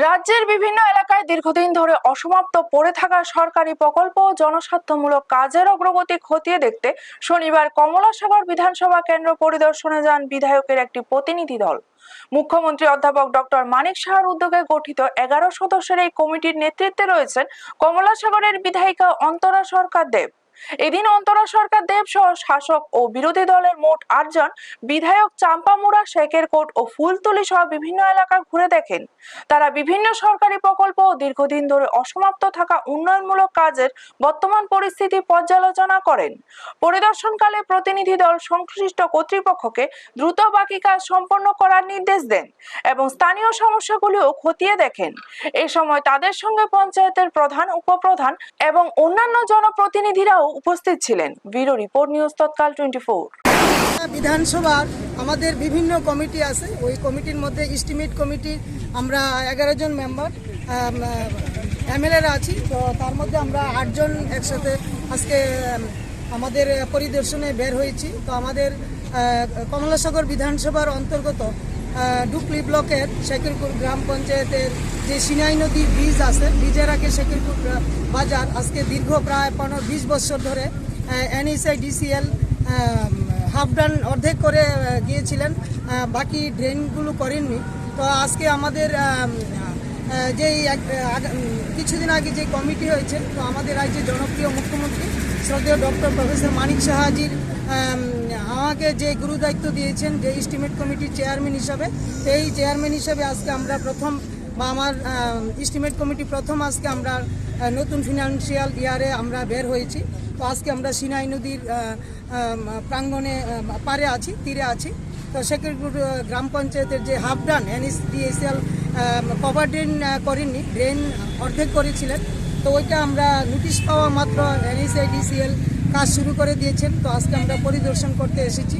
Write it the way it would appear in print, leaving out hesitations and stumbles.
রাজ্যের বিভিন্ন এলাকায় দীর্ঘদিন ধরে অসমাপ্ত পড়ে থাকা সরকারি প্রকল্প ও জনস্বার্থমূলক কাজের অগ্রগতি খতিয়ে দেখতে শনিবার কমলাসাগর বিধানসভা কেন্দ্র পরিদর্শনে যান বিধায়কের একটি প্রতিনিধি দল। মুখ্যমন্ত্রী অধ্যাপক ডক্টর মানিক সাহার উদ্যোগে গঠিত 11 সদস্যের এই কমিটির নেতৃত্বে রয়েছেন কমলাসাগরের বিধায়িকা অন্তরা সরকার দেব। এদিন অন্তরা সরকার দেব সহ শাসক ও বিরোধী দলের মোট 8 জন বিধায়ক চাম্পামুড়া, শেখেরকোট ও ফুলতলি সহ বিভিন্ন এলাকা ঘুরে দেখেন। তারা বিভিন্ন সরকারি প্রকল্প ও দীর্ঘদিন ধরে অসমাপ্ত থাকা উন্নয়নমূলক কাজের বর্তমান পরিস্থিতি পর্যালোচনা করেন। পরিদর্শনকালে প্রতিনিধি দল সংশ্লিষ্ট কর্তৃপক্ষকে দ্রুত বাকি কাজ সম্পন্ন করার নির্দেশ দেন এবং স্থানীয় সমস্যাগুলিও খতিয়ে দেখেন। এই সময় তাদের সঙ্গে পঞ্চায়েতের প্রধান, উপপ্রধান এবং অন্যান্য জনপ্রতিনিধিরাও উপস্থিত ছিলেন। ব্যুরো রিপোর্ট, নিউজ তৎকাল 24। বিধানসভার আমাদের বিভিন্ন কমিটি আছে, ওই কমিটির মধ্যে এস্টিমেট কমিটি আমরা 11 জন মেম্বার এমএলএরা আছি। তো তার মধ্যে আমরা 8 জন একসাথে আজকে আমাদের পরিদর্শনে বের হয়েছি। তো আমাদের কমলাসাগর বিধানসভার অন্তর্গত ডুকলি ব্লকের শেখেরকোট গ্রাম পঞ্চায়েতের যে সিনাই নদীর ব্রিজ আছে, ব্রিজের আগে শেখেরকোট বাজার আজকে দীর্ঘ প্রায় 15-20 বছর ধরে NHIDCL হাফ ডান অর্ধেক করে গিয়েছিলেন, বাকি ড্রেনগুলো করেননি। তো আজকে আমাদের যেই কিছুদিন আগে যে কমিটি হয়েছে, তো আমাদের রাজ্যের জনপ্রিয় মুখ্যমন্ত্রী শ্রদ্ধেয় ডক্টর প্রফেসর মানিক সাহাজির আমাকে যে গুরুদায়িত্ব দিয়েছেন যে এস্টিমেট কমিটির চেয়ারম্যান হিসাবে, সেই চেয়ারম্যান হিসাবে আজকে আমরা প্রথম আমার এস্টিমেট কমিটি প্রথম আজকে আমরা নতুন ফিনান্সিয়াল ইয়ারে আমরা বের হয়েছি। তো আজকে আমরা সিনাই নদীর প্রাঙ্গণে পারে আছি, তীরে আছি। তো শেখেরকোট গ্রাম পঞ্চায়েতের যে হাফ ডান NHDCL কভার ড্রেন করেননি, ড্রেন অর্ধেক করেছিলেন। তো ওইটা আমরা নোটিশ পাওয়া মাত্র NHIDCL কাজ শুরু করে দিয়েছেন। তো আজকে আমরা পরিদর্শন করতে এসেছি।